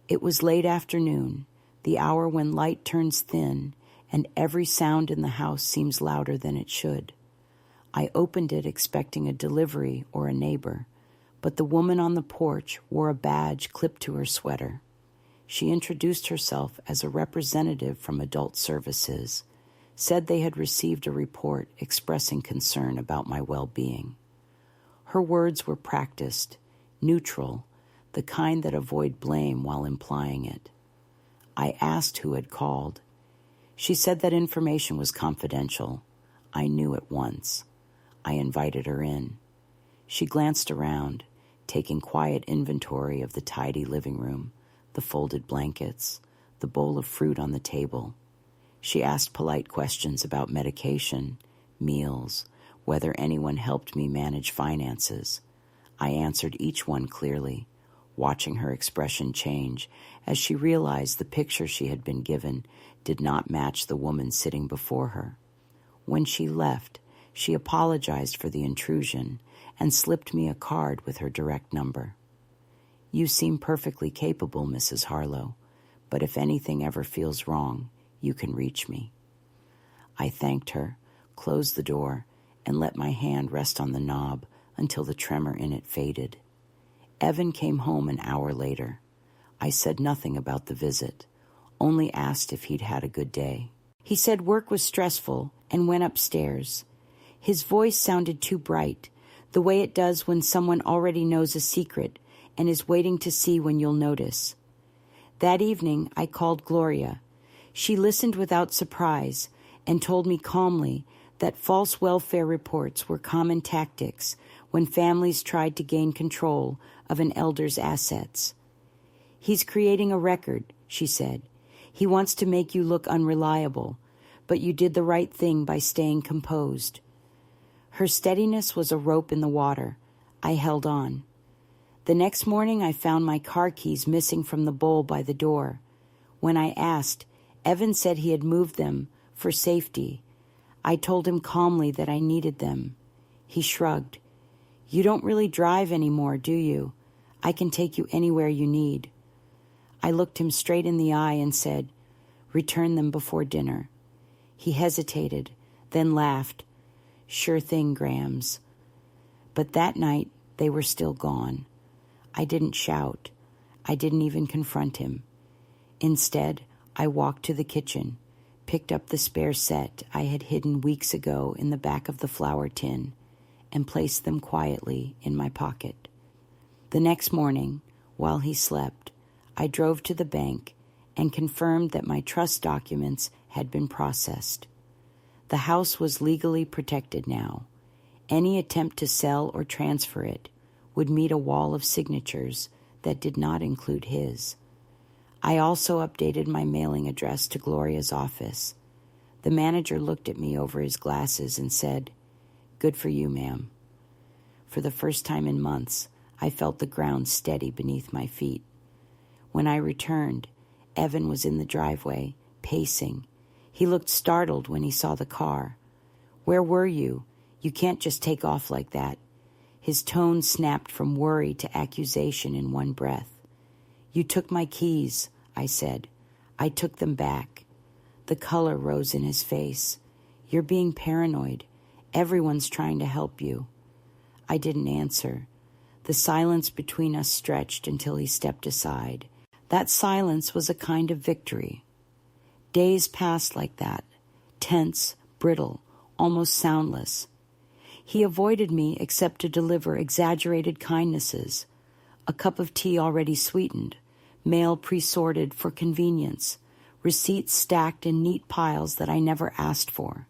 It was late afternoon, the hour when light turns thin and every sound in the house seems louder than it should. I opened it expecting a delivery or a neighbor, but the woman on the porch wore a badge clipped to her sweater. She introduced herself as a representative from Adult Services, said they had received a report expressing concern about my well-being. Her words were practiced, neutral, the kind that avoid blame while implying it. I asked who had called. She said that information was confidential. I knew at once. I invited her in. She glanced around, taking quiet inventory of the tidy living room, the folded blankets, the bowl of fruit on the table. She asked polite questions about medication, meals, whether anyone helped me manage finances. I answered each one clearly, watching her expression change as she realized the picture she had been given did not match the woman sitting before her. When she left, she apologized for the intrusion and slipped me a card with her direct number. You seem perfectly capable, Mrs. Harlow, but if anything ever feels wrong, you can reach me. I thanked her, closed the door, and let my hand rest on the knob until the tremor in it faded. Evan came home an hour later. I said nothing about the visit, only asked if he'd had a good day. He said work was stressful and went upstairs. His voice sounded too bright, the way it does when someone already knows a secret and is waiting to see when you'll notice. That evening, I called Gloria. She listened without surprise and told me calmly that false welfare reports were common tactics when families tried to gain control of an elder's assets. He's creating a record, she said. He wants to make you look unreliable, but you did the right thing by staying composed. Her steadiness was a rope in the water. I held on. The next morning, I found my car keys missing from the bowl by the door. When I asked, Evan said he had moved them for safety. I told him calmly that I needed them. He shrugged. You don't really drive anymore, do you? I can take you anywhere you need. I looked him straight in the eye and said, return them before dinner. He hesitated, then laughed. Sure thing, Grams. But that night, They were still gone. I didn't shout. I didn't even confront him. Instead, I walked to the kitchen, picked up the spare set I had hidden weeks ago in the back of the flour tin, and placed them quietly in my pocket. The next morning, while he slept, I drove to the bank and confirmed that my trust documents had been processed. The house was legally protected now. Any attempt to sell or transfer it would meet a wall of signatures that did not include his. I also updated my mailing address to Gloria's office. The manager looked at me over his glasses and said, "Good for you, ma'am." For the first time in months, I felt the ground steady beneath my feet. When I returned, Evan was in the driveway, pacing. He looked startled when he saw the car. "Where were you? You can't just take off like that." His tone snapped from worry to accusation in one breath. "You took my keys," I said. "I took them back." The color rose in his face. "You're being paranoid. Everyone's trying to help you." I didn't answer. The silence between us stretched until he stepped aside. That silence was a kind of victory. Days passed like that, tense, brittle, almost soundless. He avoided me except to deliver exaggerated kindnesses, a cup of tea already sweetened, mail pre-sorted for convenience, receipts stacked in neat piles that I never asked for.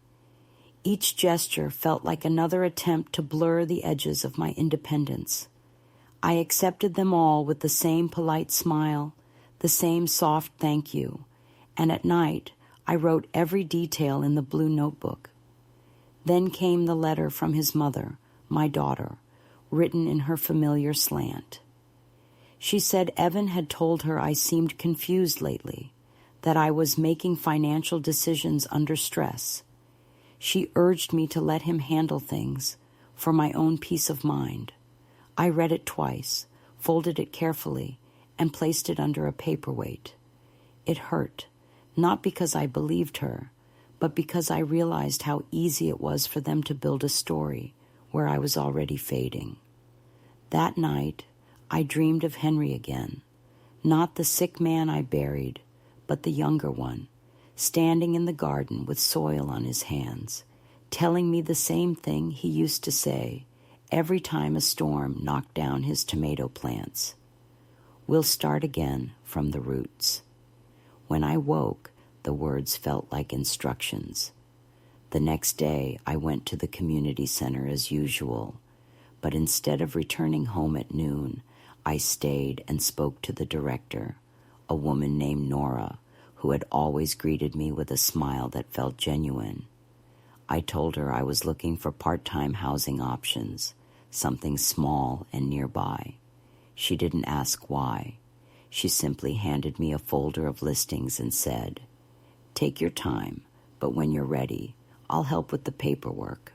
Each gesture felt like another attempt to blur the edges of my independence. I accepted them all with the same polite smile, the same soft thank you, and at night I wrote every detail in the blue notebook. Then came the letter from his mother, my daughter, written in her familiar slant. She said Evan had told her I seemed confused lately, that I was making financial decisions under stress. She urged me to let him handle things for my own peace of mind. I read it twice, folded it carefully, and placed it under a paperweight. It hurt, not because I believed her, but because I realized how easy it was for them to build a story where I was already fading. That night, I dreamed of Henry again, not the sick man I buried, but the younger one, standing in the garden with soil on his hands, telling me the same thing he used to say every time a storm knocked down his tomato plants. "We'll start again from the roots." When I woke, the words felt like instructions. The next day, I went to the community center as usual, but instead of returning home at noon, I stayed and spoke to the director, a woman named Nora, who had always greeted me with a smile that felt genuine. I told her I was looking for part-time housing options, something small and nearby. She didn't ask why. She simply handed me a folder of listings and said, "Take your time, but when you're ready, I'll help with the paperwork."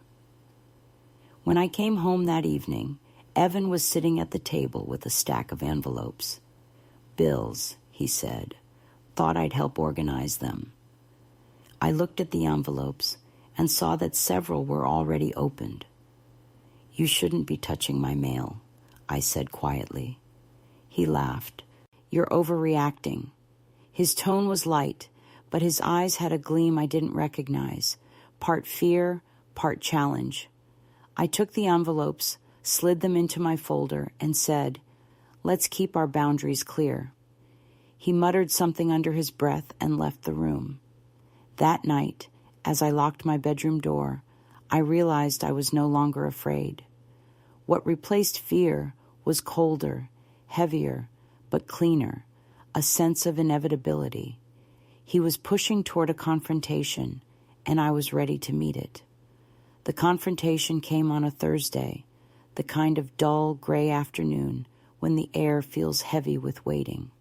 When I came home that evening, Evan was sitting at the table with a stack of envelopes. "Bills," he said. "Thought I'd help organize them." I looked at the envelopes and saw that several were already opened. "You shouldn't be touching my mail," I said quietly. He laughed. "You're overreacting." His tone was light, but his eyes had a gleam I didn't recognize, part fear, part challenge. I took the envelopes, slid them into my folder, and said, "Let's keep our boundaries clear." He muttered something under his breath and left the room. That night, as I locked my bedroom door, I realized I was no longer afraid. What replaced fear was colder, heavier, but cleaner, a sense of inevitability. He was pushing toward a confrontation, and I was ready to meet it. The confrontation came on a Thursday, the kind of dull, gray afternoon when the air feels heavy with waiting.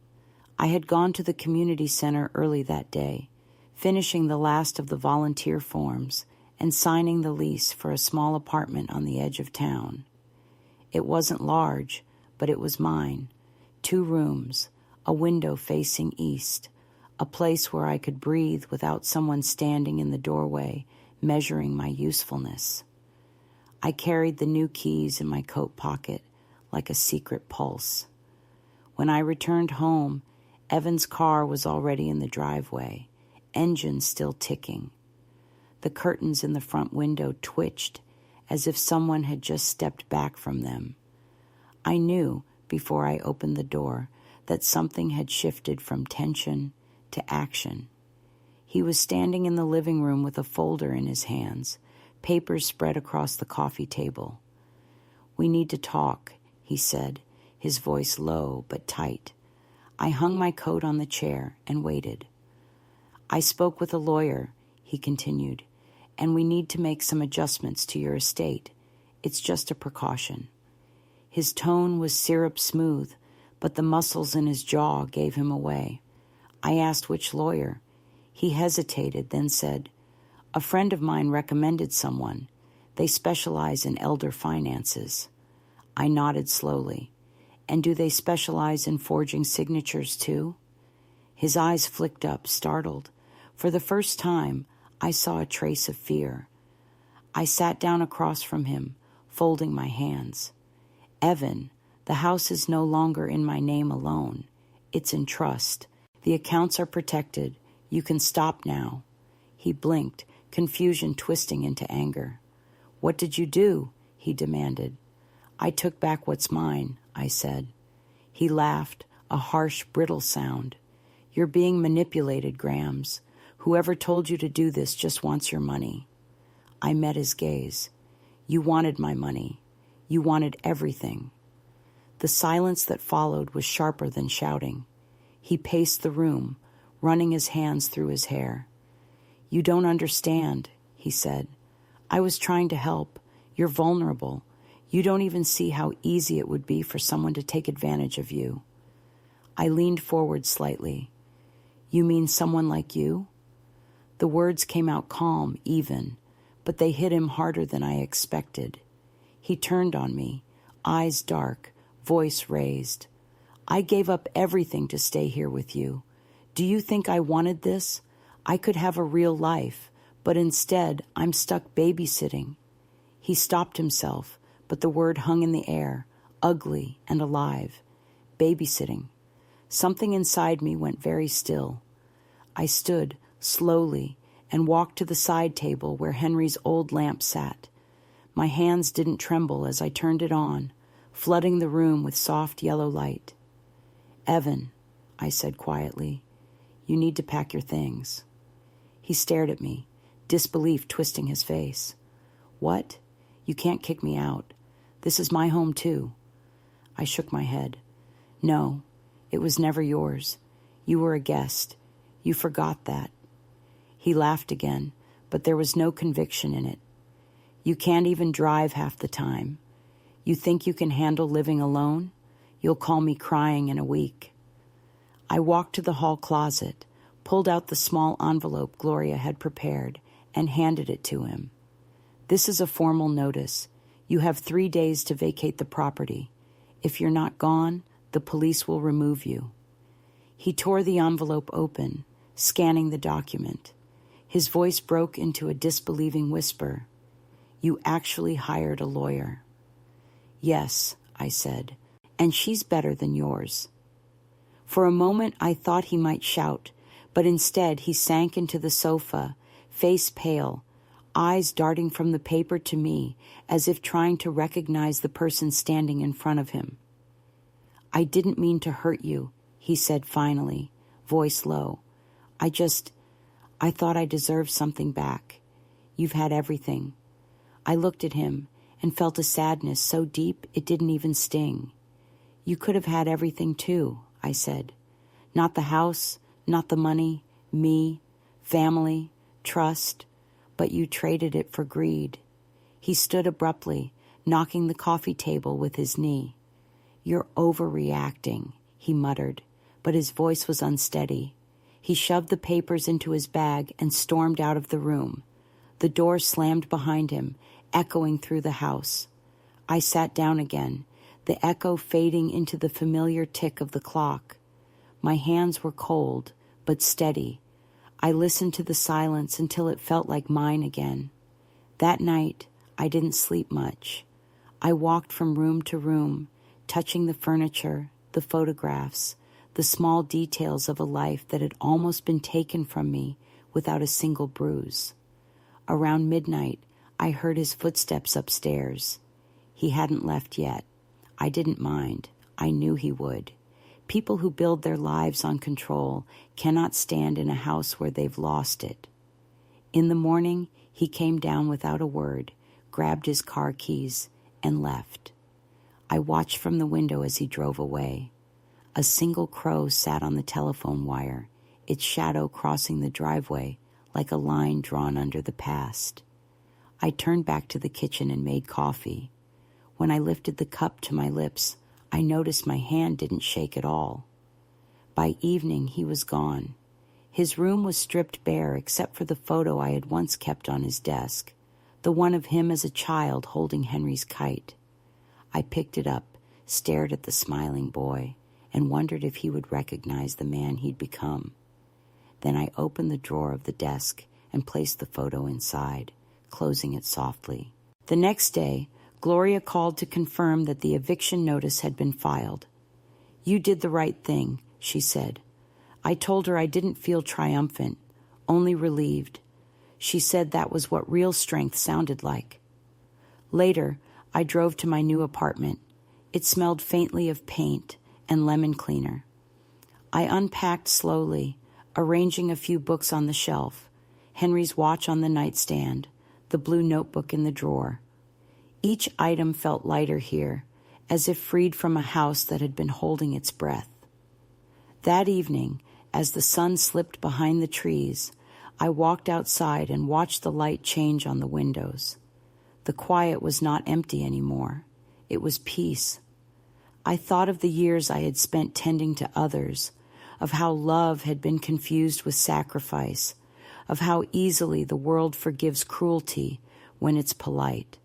I had gone to the community center early that day, finishing the last of the volunteer forms and signing the lease for a small apartment on the edge of town. It wasn't large, but it was mine. 2 rooms, a window facing east, a place where I could breathe without someone standing in the doorway measuring my usefulness. I carried the new keys in my coat pocket, like a secret pulse. When I returned home, Evan's car was already in the driveway, engine still ticking. The curtains in the front window twitched as if someone had just stepped back from them. I knew, before I opened the door, that something had shifted from tension to action. He was standing in the living room with a folder in his hands, papers spread across the coffee table. "We need to talk," he said, his voice low but tight. I hung my coat on the chair and waited. "I spoke with a lawyer," he continued, "and we need to make some adjustments to your estate. It's just a precaution." His tone was syrup smooth, but the muscles in his jaw gave him away. I asked which lawyer. He hesitated, then said, "A friend of mine recommended someone. They specialize in elder finances." I nodded slowly. "And do they specialize in forging signatures too?" His eyes flicked up, startled. For the first time, I saw a trace of fear. I sat down across from him, folding my hands. "Evan, the house is no longer in my name alone. It's in trust. The accounts are protected. You can stop now." He blinked, confusion twisting into anger. "What did you do?" he demanded. "I took back what's mine," I said. He laughed, a harsh, brittle sound. "You're being manipulated, Grams. Whoever told you to do this just wants your money." I met his gaze. "You wanted my money. You wanted everything." The silence that followed was sharper than shouting. He paced the room, running his hands through his hair. "You don't understand," he said. "I was trying to help. You're vulnerable. You don't even see how easy it would be for someone to take advantage of you." I leaned forward slightly. "You mean someone like you?" The words came out calm, even, but they hit him harder than I expected. He turned on me, eyes dark, voice raised. "I gave up everything to stay here with you. Do you think I wanted this? I could have a real life, but instead I'm stuck babysitting." He stopped himself, but the word hung in the air, ugly and alive. Babysitting. Something inside me went very still. I stood, slowly, and walked to the side table where Henry's old lamp sat. My hands didn't tremble as I turned it on, flooding the room with soft yellow light. "Evan," I said quietly, "you need to pack your things." He stared at me, disbelief twisting his face. "What? You can't kick me out. This is my home too." I shook my head. "No, it was never yours. You were a guest. You forgot that." He laughed again, but there was no conviction in it. "You can't even drive half the time. You think you can handle living alone? You'll call me crying in a week." I walked to the hall closet, pulled out the small envelope Gloria had prepared, and handed it to him. "This is a formal notice. You have 3 days to vacate the property. If you're not gone, the police will remove you." He tore the envelope open, scanning the document. His voice broke into a disbelieving whisper. "You actually hired a lawyer." "Yes," I said, "and she's better than yours." For a moment I thought he might shout, but instead he sank into the sofa, face pale, eyes darting from the paper to me as if trying to recognize the person standing in front of him. "I didn't mean to hurt you," he said finally, voice low. I thought I deserved something back. You've had everything." I looked at him and felt a sadness so deep it didn't even sting. "You could have had everything too," I said. "Not the house, not the money, me, family, trust, but you traded it for greed." He stood abruptly, knocking the coffee table with his knee. "You're overreacting," he muttered, but his voice was unsteady. He shoved the papers into his bag and stormed out of the room. The door slammed behind him, echoing through the house. I sat down again, the echo fading into the familiar tick of the clock. My hands were cold, but steady. I listened to the silence until it felt like mine again. That night, I didn't sleep much. I walked from room to room, touching the furniture, the photographs, the small details of a life that had almost been taken from me without a single bruise. Around midnight, I heard his footsteps upstairs. He hadn't left yet. I didn't mind. I knew he would. People who build their lives on control cannot stand in a house where they've lost it. In the morning, he came down without a word, grabbed his car keys, and left. I watched from the window as he drove away. A single crow sat on the telephone wire, its shadow crossing the driveway like a line drawn under the past. I turned back to the kitchen and made coffee. When I lifted the cup to my lips, I noticed my hand didn't shake at all. By evening, he was gone. His room was stripped bare except for the photo I had once kept on his desk, the one of him as a child holding Henry's kite. I picked it up, stared at the smiling boy, and wondered if he would recognize the man he'd become. Then I opened the drawer of the desk and placed the photo inside, closing it softly. The next day, Gloria called to confirm that the eviction notice had been filed. "You did the right thing," she said. I told her I didn't feel triumphant, only relieved. She said that was what real strength sounded like. Later, I drove to my new apartment. It smelled faintly of paint and lemon cleaner. I unpacked slowly, arranging a few books on the shelf, Henry's watch on the nightstand, the blue notebook in the drawer. Each item felt lighter here, as if freed from a house that had been holding its breath. That evening, as the sun slipped behind the trees, I walked outside and watched the light change on the windows. The quiet was not empty anymore. It was peace. I thought of the years I had spent tending to others, of how love had been confused with sacrifice, of how easily the world forgives cruelty when it's polite.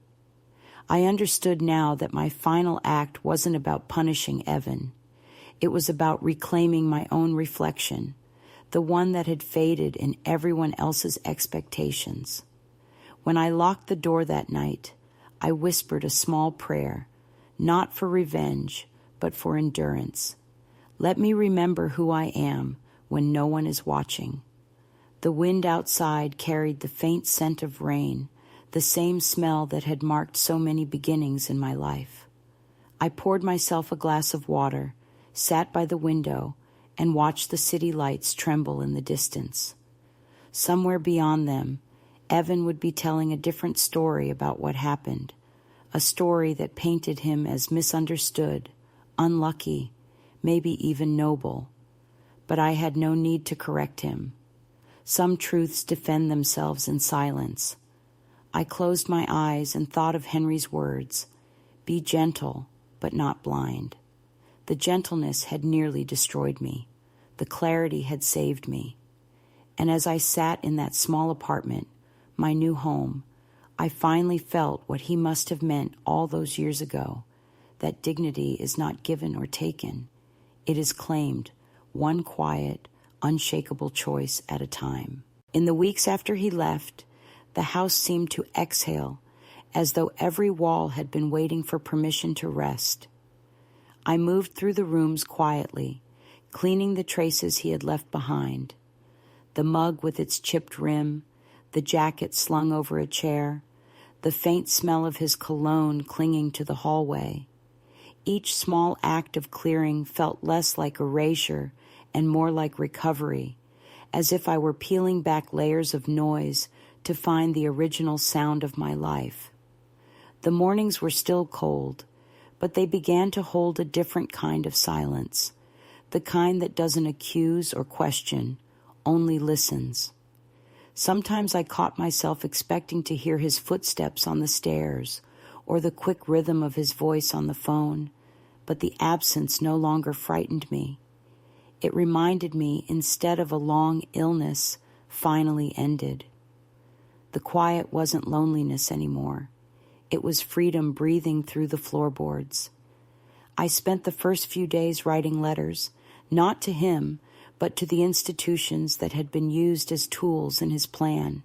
I understood now that my final act wasn't about punishing Evan. It was about reclaiming my own reflection, the one that had faded in everyone else's expectations. When I locked the door that night, I whispered a small prayer, not for revenge, but for endurance. Let me remember who I am when no one is watching. The wind outside carried the faint scent of rain, the same smell that had marked so many beginnings in my life. I poured myself a glass of water, sat by the window, and watched the city lights tremble in the distance. Somewhere beyond them, Evan would be telling a different story about what happened, a story that painted him as misunderstood, unlucky, maybe even noble. But I had no need to correct him. Some truths defend themselves in silence. I closed my eyes and thought of Henry's words, "Be gentle, but not blind." The gentleness had nearly destroyed me. The clarity had saved me. And as I sat in that small apartment, my new home, I finally felt what he must have meant all those years ago, that dignity is not given or taken. It is claimed, one quiet, unshakable choice at a time. In the weeks after he left, the house seemed to exhale, as though every wall had been waiting for permission to rest. I moved through the rooms quietly, cleaning the traces he had left behind. The mug with its chipped rim, the jacket slung over a chair, the faint smell of his cologne clinging to the hallway. Each small act of clearing felt less like erasure and more like recovery, as if I were peeling back layers of noise to find the original sound of my life. The mornings were still cold, but they began to hold a different kind of silence, the kind that doesn't accuse or question, only listens. Sometimes I caught myself expecting to hear his footsteps on the stairs or the quick rhythm of his voice on the phone, but the absence no longer frightened me. It reminded me, instead of a long illness, finally ended. The quiet wasn't loneliness anymore. It was freedom breathing through the floorboards. I spent the first few days writing letters, not to him, but to the institutions that had been used as tools in his plan.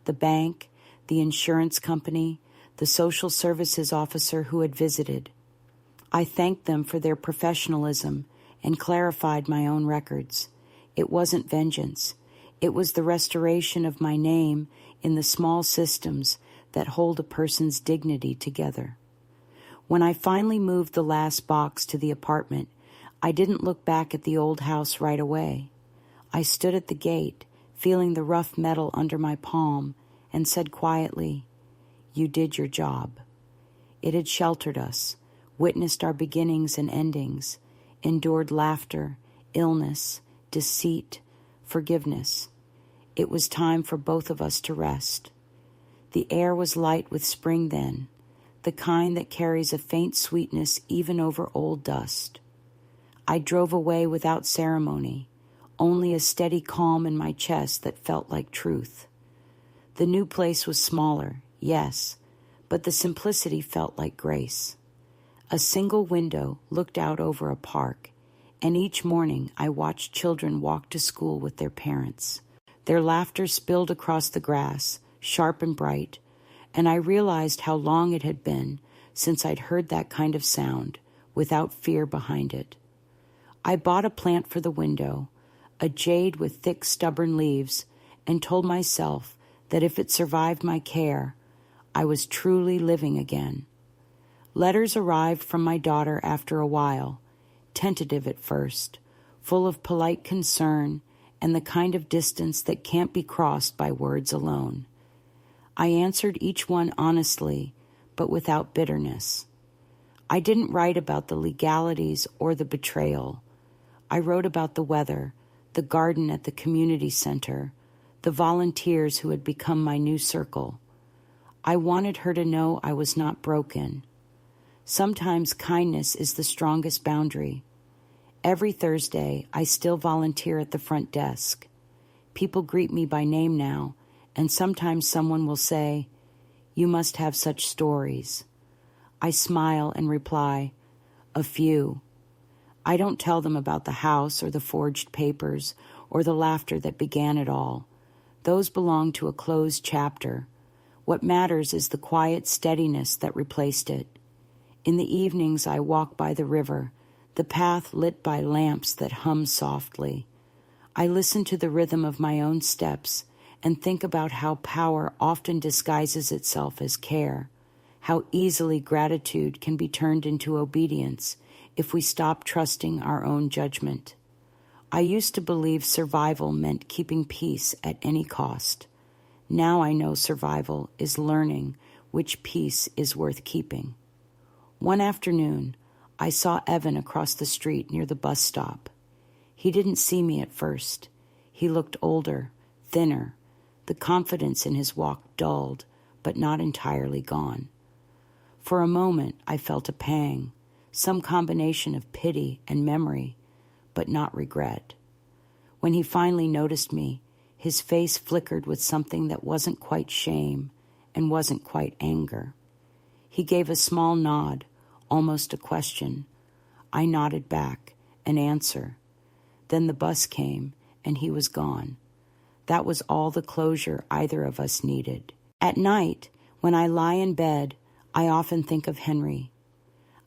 The bank, the insurance company, the social services officer who had visited. I thanked them for their professionalism and clarified my own records. It wasn't vengeance. It was the restoration of my name in the small systems that hold a person's dignity together. When I finally moved the last box to the apartment, I didn't look back at the old house right away. I stood at the gate, feeling the rough metal under my palm, and said quietly, "You did your job." It had sheltered us, witnessed our beginnings and endings, endured laughter, illness, deceit, forgiveness. It was time for both of us to rest. The air was light with spring then, the kind that carries a faint sweetness even over old dust. I drove away without ceremony, only a steady calm in my chest that felt like truth. The new place was smaller, yes, but the simplicity felt like grace. A single window looked out over a park, and each morning I watched children walk to school with their parents. Their laughter spilled across the grass, sharp and bright, and I realized how long it had been since I'd heard that kind of sound, without fear behind it. I bought a plant for the window, a jade with thick, stubborn leaves, and told myself that if it survived my care, I was truly living again. Letters arrived from my daughter after a while, tentative at first, full of polite concern and the kind of distance that can't be crossed by words alone. I answered each one honestly, but without bitterness. I didn't write about the legalities or the betrayal. I wrote about the weather, the garden at the community center, the volunteers who had become my new circle. I wanted her to know I was not broken. Sometimes kindness is the strongest boundary. Every Thursday, I still volunteer at the front desk. People greet me by name now, and sometimes someone will say, "You must have such stories." I smile and reply, "A few." I don't tell them about the house or the forged papers or the laughter that began it all. Those belong to a closed chapter. What matters is the quiet steadiness that replaced it. In the evenings, I walk by the river, the path lit by lamps that hum softly. I listen to the rhythm of my own steps and think about how power often disguises itself as care, how easily gratitude can be turned into obedience if we stop trusting our own judgment. I used to believe survival meant keeping peace at any cost. Now I know survival is learning which peace is worth keeping. One afternoon, I saw Evan across the street near the bus stop. He didn't see me at first. He looked older, thinner. The confidence in his walk dulled, but not entirely gone. For a moment, I felt a pang, some combination of pity and memory, but not regret. When he finally noticed me, his face flickered with something that wasn't quite shame and wasn't quite anger. He gave a small nod, almost a question. I nodded back, an answer. Then the bus came, and he was gone. That was all the closure either of us needed. At night, when I lie in bed, I often think of Henry.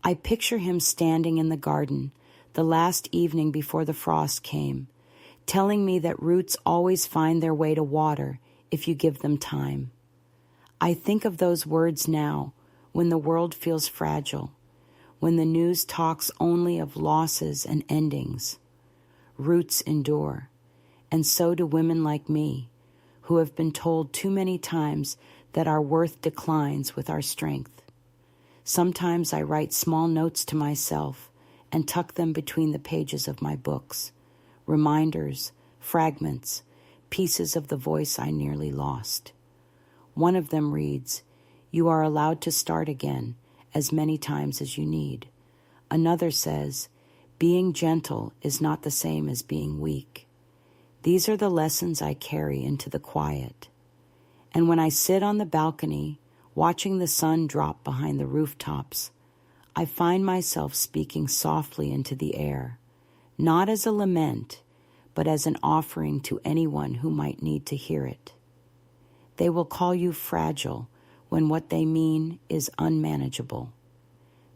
I picture him standing in the garden, the last evening before the frost came, telling me that roots always find their way to water if you give them time. I think of those words now, when the world feels fragile, when the news talks only of losses and endings. Roots endure, and so do women like me, who have been told too many times that our worth declines with our strength. Sometimes I write small notes to myself and tuck them between the pages of my books, reminders, fragments, pieces of the voice I nearly lost. One of them reads, "You are allowed to start again as many times as you need." Another says, "Being gentle is not the same as being weak." These are the lessons I carry into the quiet. And when I sit on the balcony, watching the sun drop behind the rooftops, I find myself speaking softly into the air, not as a lament, but as an offering to anyone who might need to hear it. They will call you fragile when what they mean is unmanageable.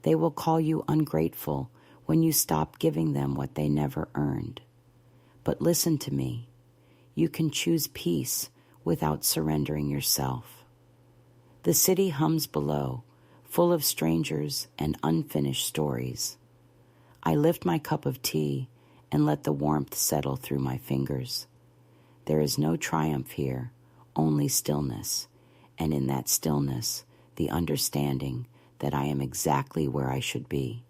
They will call you ungrateful when you stop giving them what they never earned. But listen to me. You can choose peace without surrendering yourself. The city hums below, full of strangers and unfinished stories. I lift my cup of tea and let the warmth settle through my fingers. There is no triumph here, only stillness, and in that stillness, the understanding that I am exactly where I should be.